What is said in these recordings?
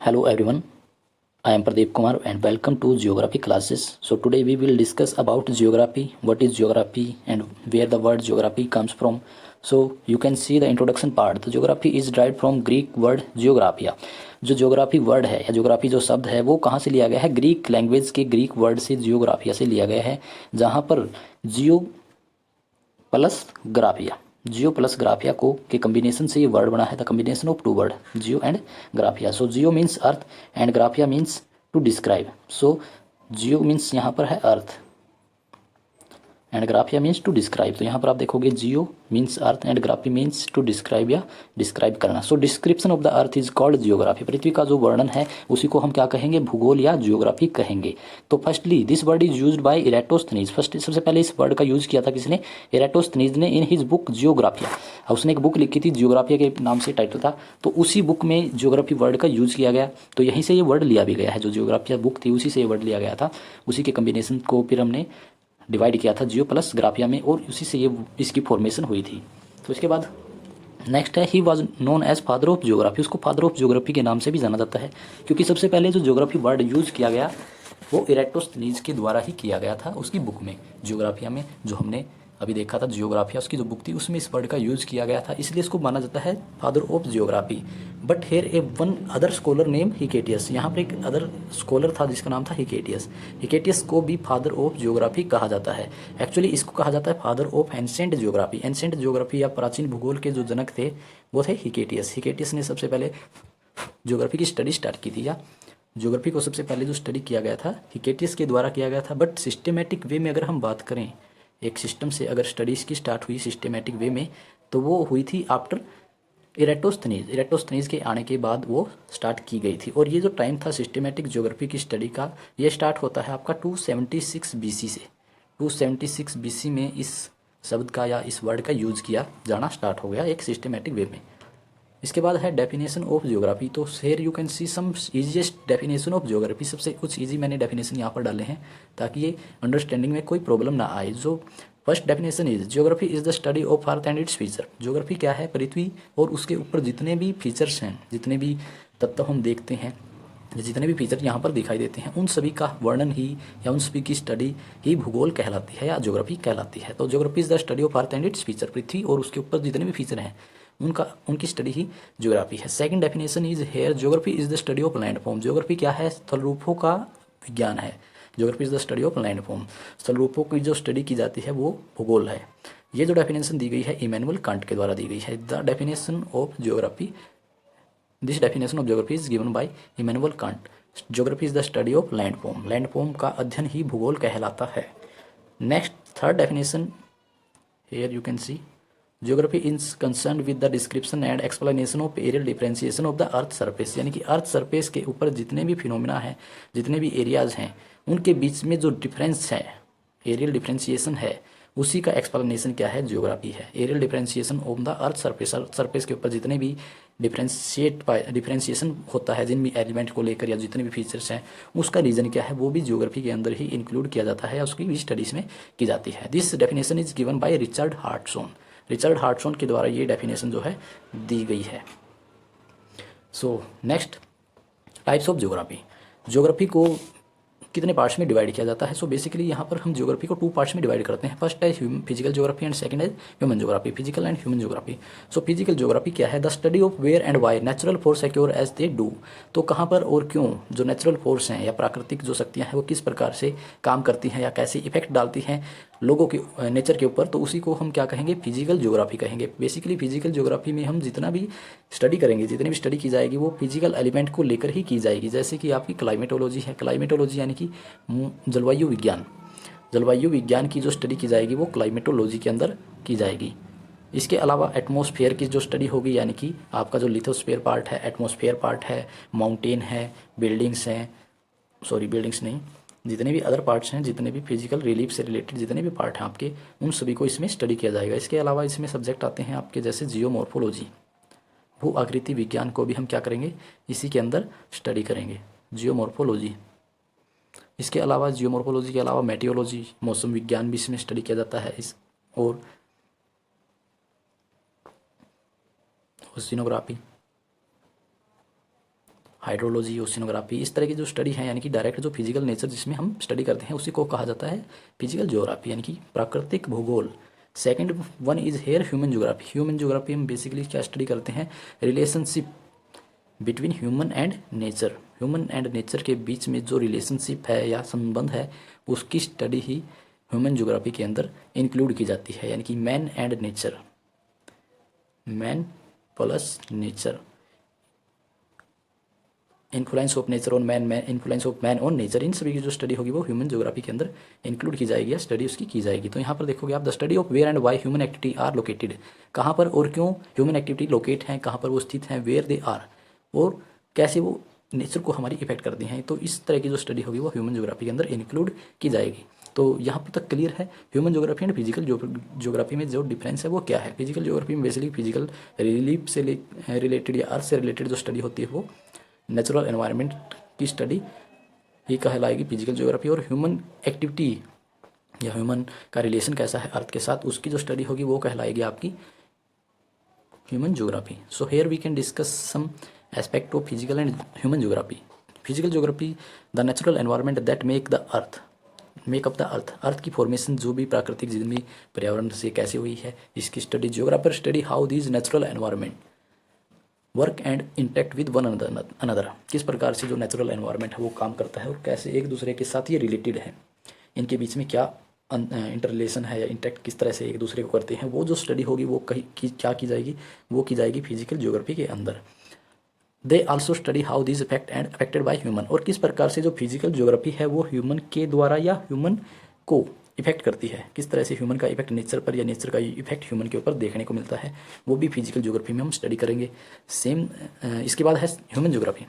Hello everyone, I am Pradeep Kumar and welcome to Geography classes. So today we will discuss about geography, what is geography and where the word geography comes from. So you can see the introduction part. The geography is derived from Greek word geographia. जो geography word है या geography जो शब्द है वो कहाँ से लिया गया है? ग्रीक लैंग्वेज के ग्रीक वर्ड से जियोग्राफिया से लिया गया है, जहाँ पर जियो प्लस ग्राफिया, जियो प्लस ग्राफिया को के कम्बिनेशन से ये वर्ड बना है, the combination of two word geo and graphia. So geo means earth and graphia means to describe. So geo means यहाँ पर है earth and graphia means to describe. तो यहाँ पर आप देखोगे geo means earth and graphy means to describe या describe करना. So description of the earth is called geography. पृथ्वी का जो वर्णन है उसी को हम क्या कहेंगे? भूगोल या जियोग्राफी कहेंगे. तो firstly this word is used by Eratosthenes. First सबसे पहले इस वर्ड का यूज किया था किसने? इराटोस्थनीज ने इन हिज बुक जियोग्राफिया. उसने एक बुक लिखी थी, जियोग्राफिया के नाम से टाइटल था. तो उसी बुक में जियोग्राफी वर्ड का यूज किया गया. तो यहीं से ये वर्ड लिया भी गया है. जो जियोग्राफिया बुक थी उसी से ये वर्ड लिया गया था. उसी के कम्बिनेशन को फिर हमने डिवाइड किया था जियो प्लस ग्राफिया में और उसी से ये इसकी फॉर्मेशन हुई थी. तो इसके बाद नेक्स्ट है he was known as father of geography. उसको फादर ऑफ जियोग्राफी के नाम से भी जाना जाता है क्योंकि सबसे पहले जो जियोग्राफी वर्ड यूज किया गया वो इरेटोस्थनीज के द्वारा ही किया गया था. उसकी बुक में जियोग्राफिया में जो हमने अभी देखा था जियोग्राफिया, उसकी जो बुक थी उसमें इस वर्ड का यूज किया गया था, इसलिए इसको माना जाता है father of geography. But here A one other scholar name Hecataeus. यहाँ पर एक अदर स्कॉलर था जिसका नाम था हिकेटियस. हिकेटियस को भी फादर ऑफ जियोग्राफी कहा जाता है. एक्चुअली इसको कहा जाता है father of ancient geography. Ancient geography या प्राचीन भूगोल के जो जनक थे वो थे हिकेटियस. हिकेटियस ने सबसे पहले जियोग्राफी की स्टडी स्टार्ट की थी, या ज्योग्राफी को सबसे पहले जो स्टडी किया गया था हिकेटियस के द्वारा किया गया था. बट सिस्टमेटिक वे में अगर हम बात करें, एक सिस्टम से अगर स्टडीज़ की स्टार्ट हुई सिस्टमेटिक वे में, तो वो हुई थी आफ्टर इरेटोस्थनीज. इरेटोस्थनीज के आने के बाद वो स्टार्ट की गई थी. और ये जो टाइम था सिस्टमेटिक ज्योग्राफी की स्टडी का, ये स्टार्ट होता है आपका 276 BC से. 276 BC में इस शब्द का या इस वर्ड का यूज किया जाना स्टार्ट हो गया एक सिस्टमेटिक वे में. इसके बाद है डेफिनेशन ऑफ जियोग्राफी. तो here you can see some easiest definition of geography. सबसे कुछ इजी मैंने डेफिनेशन यहाँ पर डाले हैं ताकि ये अंडरस्टैंडिंग में कोई प्रॉब्लम ना आए. जो first definition is geography is the study of earth and its feature. Geography क्या है? पृथ्वी और उसके ऊपर जितने भी फीचर्स हैं, जितने भी तत्व हम देखते हैं, जितने भी फीचर यहाँ पर दिखाई देते हैं, उन सभी का वर्णन ही या उन सभी की स्टडी ही भूगोल कहलाती है या ज्योग्राफी कहलाती है. तो geography is the study of earth and its feature. पृथ्वी और उसके ऊपर जितने भी फीचर हैं उनकी स्टडी ही ज्योग्राफी है. Second definition is here geography is the study of landform. Geography क्या है? स्थल रूपों का विज्ञान है. Geography is the study of landform. स्थल रूपों की जो स्टडी की जाती है वो भूगोल है. ये जो डेफिनेशन दी गई है इमैनुअल कांट के द्वारा दी गई है. The definition of geography, this definition of geography is given bye Immanuel Kant. Geography is the study of landform. Landform का अध्ययन ही भूगोल कहलाता है. Next third definition, here you can see geography is concerned with the description and explanation of aerial differentiation of the earth surface. यानी कि अर्थ surface के ऊपर जितने भी फिनोमिना हैं, जितने भी एरियाज हैं, उनके बीच में जो डिफरेंस है, एरियल डिफरेंशिएशन है, उसी का एक्सप्लेनेशन क्या है? जियोग्राफी है. Areal differentiation of the earth surface. Earth surface के ऊपर जितने भी डिफरेंशिएशन होता है जिन भी एलिमेंट को लेकर या जितने भी फीचर्स हैं, उसका रीजन क्या है वो भी जियोग्राफी के अंदर ही इंक्लूड किया जाता है या उसकी भी स्टडीज़ में की जाती है. This definition is given by Richard Hartshorne. Richard Hartshorne के द्वारा ये डेफिनेशन जो है दी गई है. So next types of geography. Geography को कितने पार्ट्स में डिवाइड किया जाता है? सो बेसिकली यहाँ पर हम जियोग्राफी को 2 पार्ट्स में डिवाइड करते हैं. फर्स्ट है फिजिकल जियोग्राफी एंड सेकंड है human geography. Physical and human geography. So physical geography क्या है? The study of where and why natural force occur as they do. तो कहाँ पर और क्यों जो नेचुरल फोर्स हैं या प्राकृतिक जो शक्तियाँ हैं वो किस प्रकार से काम करती हैं या कैसे इफेक्ट डालती हैं लोगों के नेचर के ऊपर, तो उसी को हम क्या कहेंगे? फिजिकल जियोग्राफी कहेंगे. बेसिकली फिजिकल जियोग्राफी में हम जितना भी स्टडी करेंगे, जितनी भी स्टडी की जाएगी वो फिजिकल एलिमेंट को लेकर ही की जाएगी. जैसे कि आपकी क्लाइमेटोलॉजी है. क्लाइमेटोलॉजी यानी कि जलवायु विज्ञान. जलवायु विज्ञान की जो स्टडी की जाएगी वो क्लाइमेटोलॉजी के अंदर की जाएगी. इसके अलावा एटमॉस्फेयर की जो स्टडी होगी, यानी कि आपका जो लिथोस्फेयर पार्ट है, एटमॉस्फेयर पार्ट है, माउंटेन है, बिल्डिंग्स हैं, सॉरी बिल्डिंग्स नहीं, जितने भी अदर पार्ट्स हैं, जितने भी फिजिकल रिलीफ से रिलेटेड जितने भी पार्ट हैं आपके, उन सभी को इसमें स्टडी किया जाएगा. इसके अलावा इसमें सब्जेक्ट आते हैं आपके जैसे जियोमॉर्फोलॉजी. भू आकृति विज्ञान को भी हम क्या करेंगे? इसी के अंदर स्टडी करेंगे, जियोमॉर्फोलॉजी. इसके अलावा जियोमॉर्फोलॉजी के अलावा मेटियोलॉजी, मौसम विज्ञान भी इसमें स्टडी किया जाता है. और ओशिनोग्राफी, हाइड्रोलॉजी, ओशिनोग्राफी, इस तरह की जो स्टडी है यानी कि डायरेक्ट जो फिजिकल नेचर जिसमें हम स्टडी करते हैं उसी को कहा जाता है फिजिकल ज्योग्राफी यानी कि प्राकृतिक भूगोल। Second one is here human geography. Human geography में बेसिकली क्या स्टडी करते हैं, relationship between human and nature. Human and nature के बीच में जो रिलेशनशिप है या संबंध है उसकी स्टडी ही ह्यूमन ज्योग्राफी के अंदर इंक्लूड की जाती है, यानी कि man and nature, man plus nature, influence of nature on man, man influence of man on nature, इन सभी की जो स्टडी होगी वो ह्यूमन ज्योग्राफी के अंदर इंक्लूड की जाएगी या स्टडी उसकी की जाएगी। तो यहाँ पर देखोगे आप, the study of where and why human activity are located, कहाँ पर और क्यों ह्यूमन एक्टिविटी लोकेट हैं, कहाँ पर वो स्थित हैं, वेयर दे आर, और कैसे वो नेचर को हमारी इफेक्ट करती हैं। तो इस तरह की जो स्टडी होगी वो ह्यूमन ज्योग्राफी के अंदर इंक्लूड की जाएगी। तो यहाँ पर तक क्लियर है human geography and physical geography में जो डिफरेंस है वो क्या है। फिजिकल ज्योग्राफी में बेसिकली फिजिकल रिलीफ से रिलेटेड या अर्थ से रिलेटेड जो स्टडी होती है वो नेचुरल एनवायरनमेंट की स्टडी ही कहलाएगी फिजिकल ज्योग्राफी, और ह्यूमन एक्टिविटी या ह्यूमन का रिलेशन कैसा है अर्थ के साथ उसकी जो स्टडी होगी वो कहलाएगी आपकी human geography. So here we can discuss some aspect of physical and human geography. Physical geography, the natural environment that make the earth, make up the earth, earth की फॉर्मेशन जो भी प्राकृतिक जितनी पर्यावरण से कैसे हुई है इसकी study. Geographer study how these natural environment work and interact with one another, किस प्रकार से जो नेचुरल एनवायरनमेंट है वो काम करता है और कैसे एक दूसरे के साथ ये रिलेटेड है, इनके बीच में क्या इंटर रिलेशन है या इंटरेक्ट किस तरह से एक दूसरे को करते हैं, वो जो स्टडी होगी वो क्या की जाएगी, वो की जाएगी फिजिकल ज्योग्राफी के अंदर। They also study how this effect and affected by human, और किस प्रकार से जो फिजिकल ज्योग्राफी है वो ह्यूमन के द्वारा या ह्यूमन को इफेक्ट करती है, किस तरह से ह्यूमन का इफेक्ट नेचर पर या नेचर का इफेक्ट ह्यूमन के ऊपर देखने को मिलता है, वो भी फिजिकल ज्योग्राफी में हम स्टडी करेंगे। सेम इसके बाद है human geography,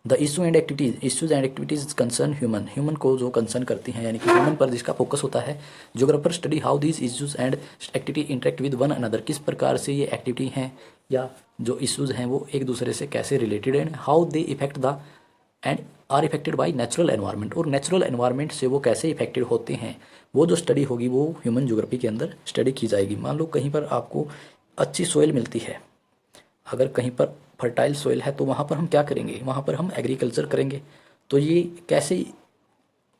the issue and activities, issues and activities concern human, human को जो कंसर्न करती हैं यानी कि ह्यूमन पर जिसका फोकस होता है। Geographer study how these issues and activity interact with one another, किस प्रकार से ये एक्टिविटी हैं या जो इश्यूज हैं वो एक दूसरे से कैसे रिलेटेड हैं, how they affect the and are affected by natural environment, और नेचुरल एनवायरनमेंट से वो कैसे इफेक्टेड होते हैं, वो जो स्टडी होगी वो ह्यूमन ज्योग्राफी के अंदर स्टडी की जाएगी। मान लो कहीं पर आपको अच्छी सोइल मिलती है, अगर कहीं पर फर्टाइल सोइल है तो वहाँ पर हम क्या करेंगे, वहाँ पर हम एग्रीकल्चर करेंगे। तो ये कैसे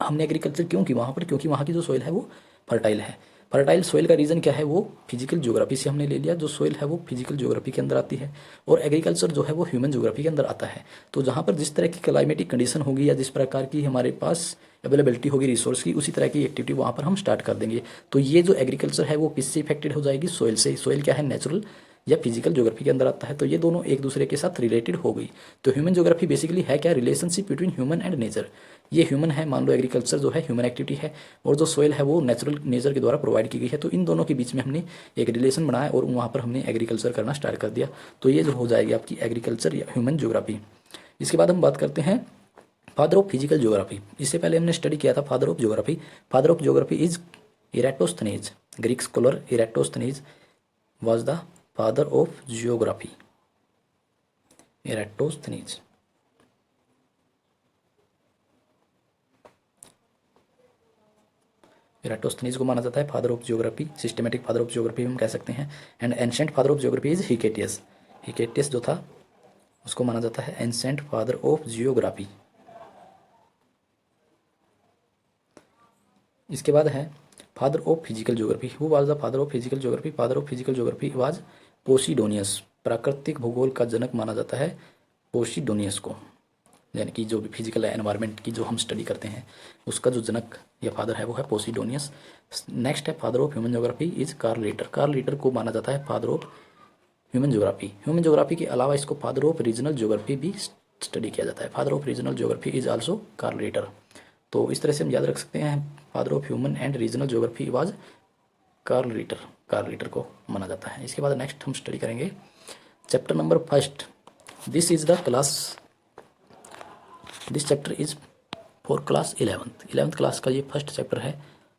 हमने एग्रीकल्चर क्यों की वहाँ पर, क्योंकि वहाँ की जो सोइल है वो फर्टाइल है। फर्टाइल सोइल का रीज़न क्या है, वो फिजिकल ज्योग्राफी से हमने ले लिया, जो सोइल है वो फिजिकल ज्योग्राफी के अंदर आती है, और एग्रीकल्चर जो है वो ह्यूमन ज्योग्राफी के अंदर आता है। तो जहाँ पर जिस तरह की क्लाइमेटिक कंडीशन होगी या जिस प्रकार की हमारे पास अवेलेबिलिटी होगी रिसोर्स की, उसी तरह की एक्टिविटी वहाँ पर हम स्टार्ट कर देंगे। तो ये जो एग्रीकल्चर है वो किससे इफेक्टेड हो जाएगी, सोइल से। सोइल क्या है, नेचुरल या फिजिकल ज्योग्राफी के अंदर आता है, तो ये दोनों एक दूसरे के साथ रिलेटेड हो गई। तो ह्यूमन ज्योग्राफी बेसिकली है क्या, relationship between human and nature. ये ह्यूमन है, मान लो एग्रीकल्चर जो है ह्यूमन एक्टिविटी है, और जो सोइल है वो नेचुरल नेचर के द्वारा प्रोवाइड की गई है। तो इन दोनों के बीच में हमने एक रिलेशन बनाया और वहाँ पर हमने एग्रीकल्चर करना स्टार्ट कर दिया। तो ये जो हो जाएगी आपकी एग्रीकल्चर या ह्यूमन ज्योग्राफी। इसके बाद हम बात करते हैं फादर ऑफ फिजिकल ज्योग्राफी। इससे पहले हमने स्टडी किया था father of geography. Father of geography is Eratosthenes, Greek scholar Eratosthenes was the father of geography. Eratosthenes. Eratosthenes को माना जाता है father of geography, systematic father of geography हम कह सकते हैं। And ancient father of geography is Hecataeus. Hecataeus जो था उसको माना जाता है एंशेंट फादर ऑफ जियोग्राफी। इसके बाद है father of physical geography. Who was the father of physical geography? Father of physical geography was Posidonius. प्राकृतिक भूगोल का जनक माना जाता है पोसिडोनियस को, यानी कि जो भी फिजिकल एनवायरनमेंट की जो हम स्टडी करते हैं उसका जो जनक या फादर है वो है पोसिडोनियस। नेक्स्ट है father of human geography is Karl Ritter. Karl Ritter को माना जाता है father of human geography. Human geography के अलावा इसको फादर ऑफ रीजनल ज्योग्राफी भी स्टडी किया जाता है। Father of regional geography is also Karl Ritter. तो इस तरह से हम याद रख सकते हैं father of human and regional geography was Karl Ritter. Karl Ritter को माना जाता है। इसके बाद नेक्स्ट हम स्टडी करेंगे chapter number first. This is the class, this chapter is for class 11th class का ये फर्स्ट चैप्टर है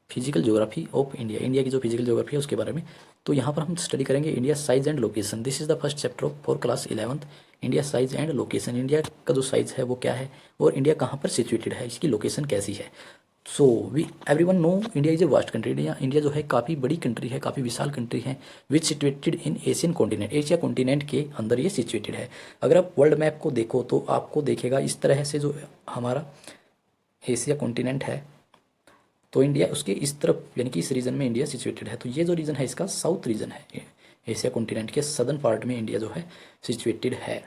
physical geography of India. India की जो फिजिकल ज्योग्राफी है उसके बारे में। तो यहाँ पर हम स्टडी करेंगे India size and location. This is the first chapter of for class 11th। India size and location, India का जो साइज है वो क्या है और इंडिया कहाँ पर सिचुएटेड है, इसकी लोकेशन कैसी है। So we every one know India is a vast country. India जो है काफ़ी बड़ी कंट्री है, काफ़ी विशाल कंट्री है, which situated in Asian continent, Asia continent के अंदर ये सिचुएटेड है। अगर आप वर्ल्ड मैप को देखो तो आपको देखेगा इस तरह से जो हमारा एशिया कॉन्टिनेंट है, तो इंडिया उसके इस तरफ यानी कि इस रीजन में इंडिया सिचुएटेड है। तो ये जो रीजन है इसका साउथ रीजन है, एशिया कॉन्टिनेंट के सदर्न पार्ट में इंडिया जो है सिचुएटेड है।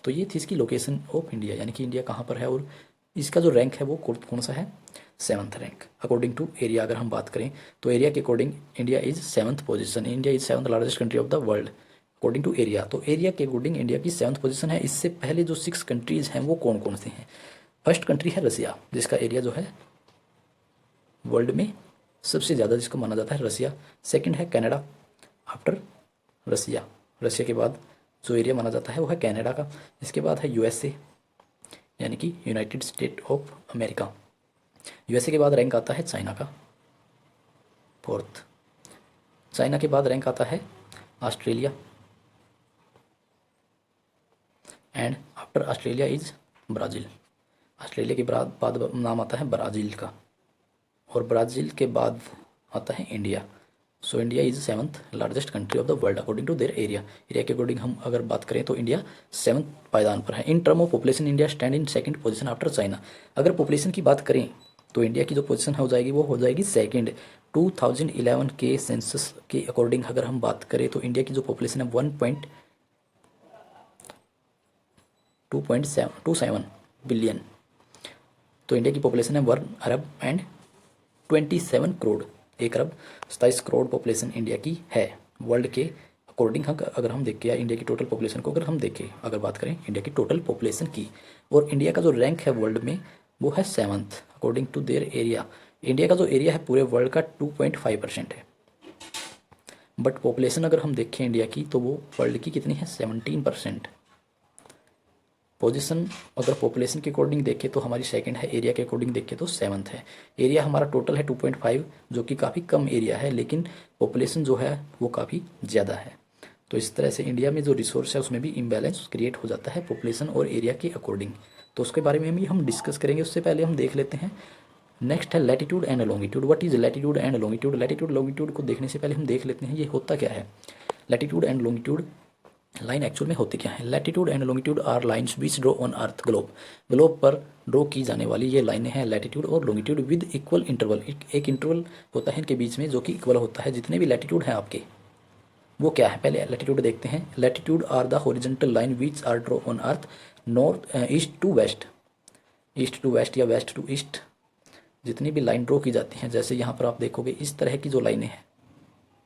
तो ये थी इसकी लोकेशन ऑफ इंडिया, यानी कि इंडिया कहाँ पर है, और इसका जो रैंक है वो कौन सा है, 7th rank according to area. अगर हम बात करें तो एरिया के according India is 7th position, India is 7th largest country of the world according to area. तो एरिया के अकॉर्डिंग इंडिया की 7th पोजीशन है। इससे पहले जो 6 कंट्रीज हैं वो कौन कौन सी हैं। फर्स्ट कंट्री है रसिया, जिसका एरिया जो है वर्ल्ड में सबसे ज़्यादा जिसको माना जाता है रसिया। सेकंड है कनाडा आफ्टर रसिया, रसिया के बाद जो एरिया माना जाता है वो है कनाडा का। इसके बाद है यूएसए यानी कि United state of America. USA के बाद रैंक आता है चाइना का 4th। चाइना के बाद रैंक आता है Australia, and after Australia is Brazil. Australia के बाद नाम आता है ब्राज़ील का, और ब्राज़ील के बाद आता है India. So India is 7th largest country of the world according to their area. Area के अकॉर्डिंग हम अगर बात करें तो इंडिया 7th पायदान पर है। In term of population India stand in 2nd position after China. अगर पॉपुलेशन की बात करें तो इंडिया की जो पोजीशन हो जाएगी वो हो जाएगी 2nd। 2011 के सेंसस के अकॉर्डिंग अगर हम बात करें तो इंडिया की जो पॉपुलेशन है 1.2.27 बिलियन। तो इंडिया की पॉपुलेशन है 1 Arab and 27 crore, 1 Arab 27 crore population India की है वर्ल्ड के अकॉर्डिंग। अगर हम देखें या इंडिया की टोटल पॉपुलेशन को अगर हम देखें, अगर बात करें इंडिया की टोटल पॉपुलेशन की, और इंडिया का जो रैंक है वर्ल्ड में वो है 7th according to their area. India का जो एरिया है पूरे वर्ल्ड का 2.5% है, बट पॉपुलेशन अगर हम देखें इंडिया की तो वो वर्ल्ड की कितनी है, 17%। पोजीशन अगर पॉपुलेशन के अकॉर्डिंग देखें तो हमारी 2nd है, एरिया के अकॉर्डिंग देखें तो 7th है। एरिया हमारा टोटल है 2.5 जो कि काफ़ी कम एरिया है, लेकिन पॉपुलेशन जो है वो काफ़ी ज़्यादा है। तो इस तरह से इंडिया में जो रिसोर्स है उसमें भी इम्बैलेंस क्रिएट हो जाता है पॉपुलेशन और एरिया के अकॉर्डिंग। तो उसके बारे में भी हम डिस्कस करेंगे। उससे पहले हम देख लेते हैं नेक्स्ट है latitude and longitude. What is latitude and longitude. Latitude longitude को देखने से पहले हम देख लेते हैं ये होता क्या है। Latitude and longitude line actual में होती क्या है। Latitude and longitude are lines which draw on earth globe. Globe पर ड्रॉ की जाने वाली ये लाइनें हैं लैटिट्यूड और लॉन्गिट्यूड विद इक्वल इंटरवल। एक इंटरवल होता है इनके बीच में जो कि इक्वल होता है। जितने भी लैटिट्यूड हैं आपके वो क्या है, पहले लैटिट्यूड देखते हैं। Latitude are the horizontal line which are draw on earth north east to west, east to west या वेस्ट टू ईस्ट। जितनी भी लाइन ड्रॉ की जाती हैं, जैसे यहाँ पर आप देखोगे इस तरह की जो लाइनें हैं,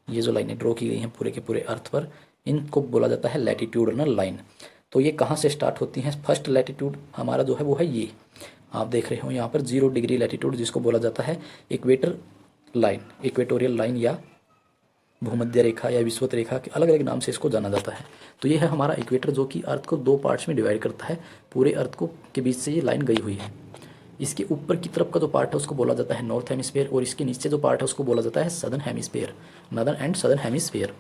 ये जो लाइनें ड्रॉ की गई हैं पूरे के पूरे अर्थ पर, इनको बोला जाता है लैटिट्यूडनल लाइन। तो ये कहाँ से स्टार्ट होती हैं। फर्स्ट लैटिट्यूड हमारा जो है वो है ये आप देख रहे हो यहाँ पर 0 डिग्री लैटिट्यूड, जिसको बोला जाता है इक्वेटर लाइन, इक्वेटोरियल लाइन या भूमध्य रेखा या विषुवत रेखा के अलग अलग नाम से इसको जाना जाता है। तो ये है हमारा इक्वेटर जो कि अर्थ को 2 पार्ट्स में डिवाइड करता है। पूरे अर्थ को के बीच से ये लाइन गई हुई है। इसके ऊपर की तरफ का जो पार्ट है उसको बोला जाता है नॉर्थ हेमिस्फीयर, और इसके नीचे जो पार्ट है उसको बोला जाता है southern hemisphere, northern and southern hemisphere.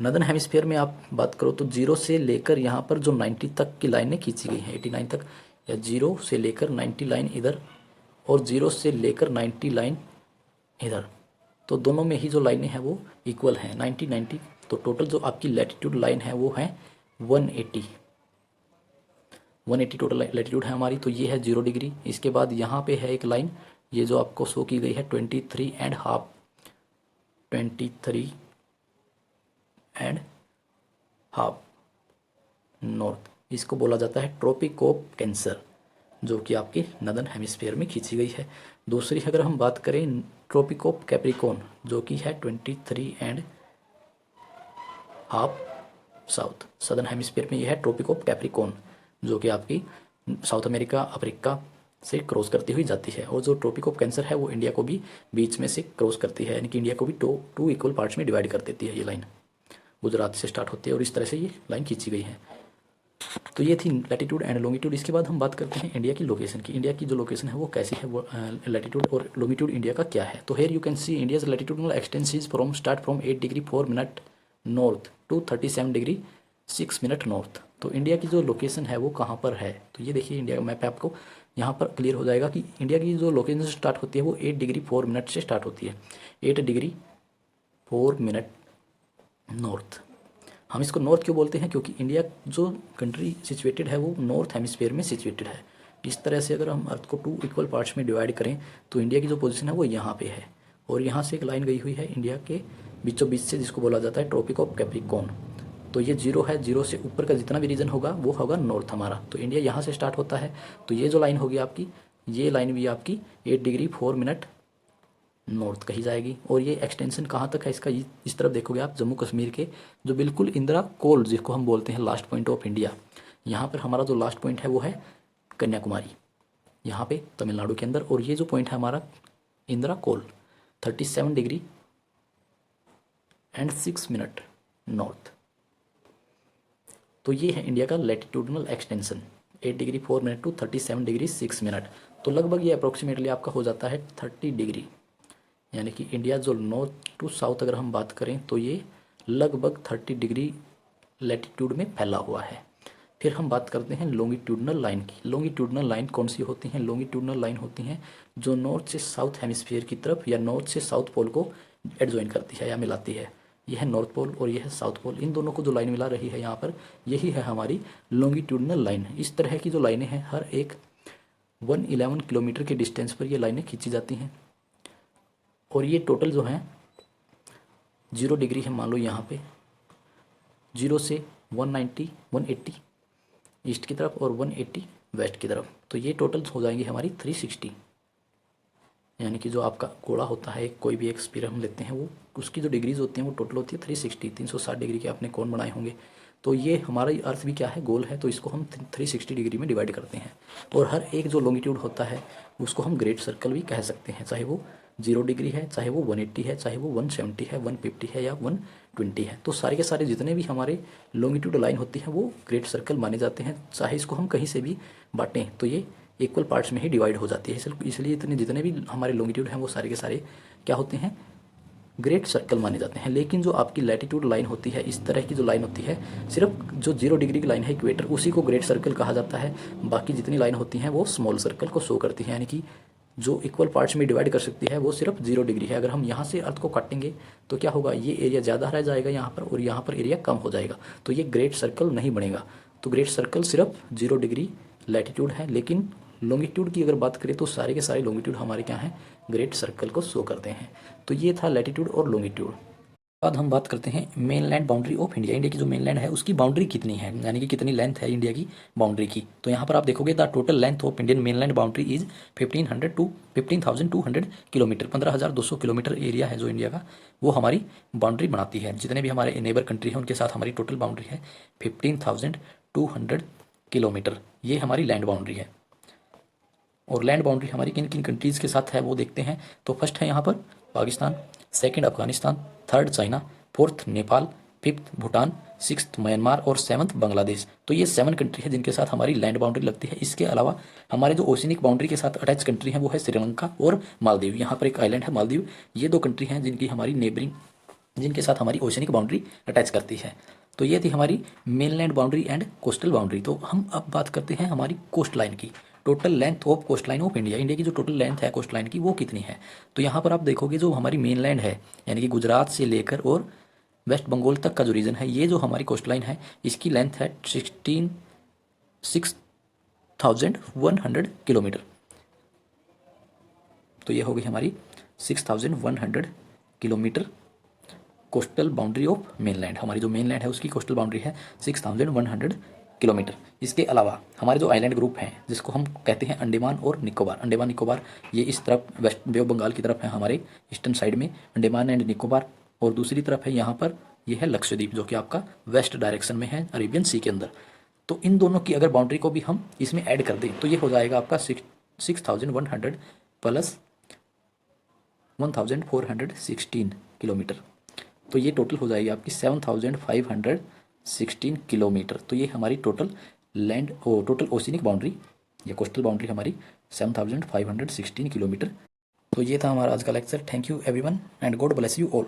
Northern hemisphere में आप बात करो तो 0 से लेकर यहाँ पर जो 90 तक की लाइनें खींची गई हैं, 89 तक, या 0 से लेकर 90 लाइन इधर और 0 से लेकर 90 लाइन इधर, तो दोनों में ही जो लाइनें हैं वो इक्वल हैं 90-90। तो टोटल जो आपकी लैटिट्यूड लाइन है वो है 180 टोटल लैटिट्यूड है हमारी। तो ये है 0 डिग्री। इसके बाद यहाँ पे है एक लाइन, ये जो आपको शो की गई है 23.5 नॉर्थ, इसको बोला जाता है ट्रॉपिक ऑफ कैंसर, जो कि आपके नदर्न हेमिस्फीयर में खींची गई है। दूसरी अगर हम बात करें ट्रॉपिक ऑफ कैप्रिकॉर्न, जो कि है 23.5 साउथ, सदर्न हेमिस्फीयर में यह है ट्रॉपिक ऑफ कैप्रिकॉर्न, जो कि आपकी साउथ अमेरिका अफ्रीका से क्रॉस करती हुई जाती है। और जो ट्रॉपिक ऑफ कैंसर है वो इंडिया को भी बीच में से क्रॉस करती है, यानी कि इंडिया को भी टू इक्वल पार्ट्स में डिवाइड कर देती है। ये लाइन गुजरात से स्टार्ट होती है और इस तरह से ये लाइन खींची गई है। तो ये थी लैटिट्यूड एंड लॉन्गिट्यूड। इसके बाद हम बात करते हैं इंडिया की लोकेशन की। इंडिया की जो लोकेशन है वो कैसी है, वो लैटिट्यूड और लॉन्गिट्यूड इंडिया का क्या है। तो here you can see India's latitudinal extents is from 8 degree 4 minute north to 37 degree 6 minute north. तो इंडिया की जो लोकेशन है वो कहाँ पर है, तो ये देखिए इंडिया का मैप है, आपको यहाँ पर क्लियर हो जाएगा कि इंडिया की जो लोकेशन स्टार्ट होती है वो 8 डिग्री 4 मिनट से स्टार्ट होती है। 8 डिग्री 4 मिनट नॉर्थ। हम इसको नॉर्थ क्यों बोलते हैं, क्योंकि इंडिया जो कंट्री सिचुएटेड है वो नॉर्थ हेमिस्फीयर में सिचुएटेड है। इस तरह से अगर हम अर्थ को 2 इक्वल पार्ट्स में डिवाइड करें तो इंडिया की जो पोजीशन है वो यहाँ पे है, और यहाँ से एक लाइन गई हुई है इंडिया के बीचों बीच से, जिसको बोला जाता है ट्रॉपिक ऑफ कैप्रिकॉर्न। तो ये जीरो है, जीरो से ऊपर का जितना भी रीजन होगा वो होगा नॉर्थ हमारा। तो इंडिया यहाँ से स्टार्ट होता है, तो ये जो लाइन होगी आपकी, ये लाइन भी आपकी 8 डिग्री 4 मिनट नॉर्थ कही जाएगी। और ये एक्सटेंशन कहाँ तक है इसका, इस तरफ देखोगे आप जम्मू कश्मीर के जो बिल्कुल इंदिरा कोल जिसको हम बोलते हैं लास्ट पॉइंट ऑफ इंडिया, यहाँ पर हमारा जो लास्ट पॉइंट है वो है कन्याकुमारी, यहाँ पे तमिलनाडु के अंदर। और ये जो पॉइंट है हमारा Indira Col 37 degree and 6 minute north. तो ये है इंडिया का latitudinal extension 8 degree 4 minute to 37 degree 6 minute. तो लगभग ये अप्रोक्सीमेटली आपका हो जाता है 30 डिग्री, यानी कि इंडिया जो नॉर्थ टू साउथ अगर हम बात करें तो ये लगभग 30 डिग्री लैटिट्यूड में फैला हुआ है। फिर हम बात करते हैं लॉन्गिट्यूडनल लाइन की। लॉन्गिट्यूडनल लाइन कौन सी होती हैं, लॉन्गिट्यूडनल लाइन होती हैं जो नॉर्थ से साउथ हेमिस्फीयर की तरफ या नॉर्थ से साउथ पोल को एडजॉइन करती है या मिलाती है। यह है नॉर्थ पोल और यह है साउथ पोल, इन दोनों को जो लाइन मिला रही है यहाँ पर, यही है हमारी लॉन्गिट्यूडनल लाइन। इस तरह की जो लाइनें हैं हर एक 111 किलोमीटर के डिस्टेंस पर ये लाइनें खींची जाती हैं। और ये टोटल जो है 0 डिग्री है, मान लो यहाँ पे 0 से 190 180 ईस्ट की तरफ और 180 वेस्ट की तरफ, तो ये टोटल हो जाएंगी हमारी 360। यानी कि जो आपका गोला होता है कोई भी एक स्फीयर हम लेते हैं, वो उसकी जो डिग्रीज होती हैं वो टोटल होती है 360, 360 डिग्री के आपने कोण बनाए होंगे। तो ये हमारा अर्थ भी क्या है, गोल है, तो इसको हम 360 डिग्री में डिवाइड करते हैं। और हर एक जो लॉन्गिट्यूड होता है उसको हम ग्रेट सर्कल भी कह सकते हैं, चाहे वो 0 डिग्री है, चाहे वो 180 है, चाहे वो 170 है, 150 है या 120 है। तो सारे के सारे जितने भी हमारे लॉन्गिट्यूड लाइन होती हैं वो ग्रेट सर्कल माने जाते हैं, चाहे इसको हम कहीं से भी बांटें तो ये इक्वल पार्ट्स में ही डिवाइड हो जाती है। इसलिए इतने जितने भी हमारे लॉन्गिट्यूड हैं वो सारे के सारे क्या होते हैं, ग्रेट सर्कल माने जाते हैं। लेकिन जो आपकी लैटिट्यूड लाइन होती है, इस तरह की जो लाइन होती है, सिर्फ जो 0 डिग्री की लाइन है इक्वेटर, उसी को ग्रेट सर्कल कहा जाता है। बाकी जितनी लाइन होती हैं वो स्मॉल सर्कल को शो करती हैं। यानी कि जो इक्वल पार्ट्स में डिवाइड कर सकती है वो सिर्फ 0 डिग्री है। अगर हम यहाँ से अर्थ को काटेंगे तो क्या होगा, ये एरिया ज़्यादा रह जाएगा यहाँ पर और यहाँ पर एरिया कम हो जाएगा, तो ये ग्रेट सर्कल नहीं बनेगा। तो ग्रेट सर्कल सिर्फ 0 डिग्री लैटिट्यूड है। लेकिन लॉन्गिट्यूड की अगर बात करें तो सारे के सारे लॉन्गिट्यूड हमारे क्या हैं, ग्रेट सर्कल को शो करते हैं। तो ये था लैटिट्यूड और लॉन्गिट्यूड। बाद हम बात करते हैं main land boundary of India. India की जो मेन लैंड है उसकी बाउंड्री कितनी है, यानी कि कितनी लेंथ है इंडिया की बाउंड्री की। तो यहाँ पर आप देखोगे the total length of Indian mainland boundary is 1500 to 15,200 kilometre. 15,200 kilometre area है जो इंडिया का, वो हमारी बाउंड्री बनाती है। जितने भी हमारे नेबर कंट्री है उनके साथ हमारी टोटल बाउंड्री है 15,200 किलोमीटर। ये हमारी लैंड बाउंड्री है। और लैंड बाउंड्री हमारी किन किन कंट्रीज़ के साथ है वो देखते हैं। तो फर्स्ट है यहाँ पर Pakistan, second Afghanistan, third China, fourth Nepal, fifth Bhutan, sixth Myanmar और सेवन्थ बांग्लादेश। तो ये 7 कंट्री है जिनके साथ हमारी लैंड बाउंड्री लगती है। इसके अलावा हमारे जो ओशिनिक बाउंड्री के साथ अटैच कंट्री है वो है श्रीलंका और मालदीव। यहाँ पर एक आइलैंड है मालदीव। ये 2 कंट्री हैं जिनकी हमारी नेबरिंग, जिनके साथ हमारी ओशिनिक बाउंड्री अटैच करती है। तो ये थी हमारी mainland boundary and coastal boundary. तो हम अब बात करते हैं हमारी कोस्ट लाइन की। Total length of coastline of India, India की जो टोटल लेंथ है कोस्ट लाइन की वो कितनी है। तो यहाँ पर आप देखोगे जो हमारी मेन लैंड है, यानी कि गुजरात से लेकर और वेस्ट बंगाल तक का जो रीजन है, ये जो हमारी कोस्ट लाइन है इसकी लेंथ है 6,100 किलोमीटर। तो ये होगी हमारी 6,100 kilometre coastal boundary of mainland. हमारी जो मेनलैंड है उसकी कोस्टल बाउंड्री है 6,100 किलोमीटर। इसके अलावा हमारे जो आइलैंड ग्रुप हैं जिसको हम कहते हैं अंडमान और निकोबार, अंडमान निकोबार ये इस तरफ वेस्ट बे ऑफ बंगाल की तरफ है, हमारे ईस्टर्न साइड में अंडमान एंड निकोबार, और दूसरी तरफ है यहाँ पर ये है लक्षद्वीप जो कि आपका वेस्ट डायरेक्शन में है अरेबियन सी के अंदर। तो इन दोनों की अगर बाउंड्री को भी हम इसमें ऐड कर दें तो ये हो जाएगा आपका 6,100 प्लस 1,416 किलोमीटर। तो ये टोटल हो जाएगी आपकी 7,516 किलोमीटर। तो ये हमारी टोटल लैंड टोटल ओशिनिक बाउंड्री या कोस्टल बाउंड्री हमारी 7,516 किलोमीटर। तो ये था हमारा आज का lecture. Thank you everyone and God bless you all.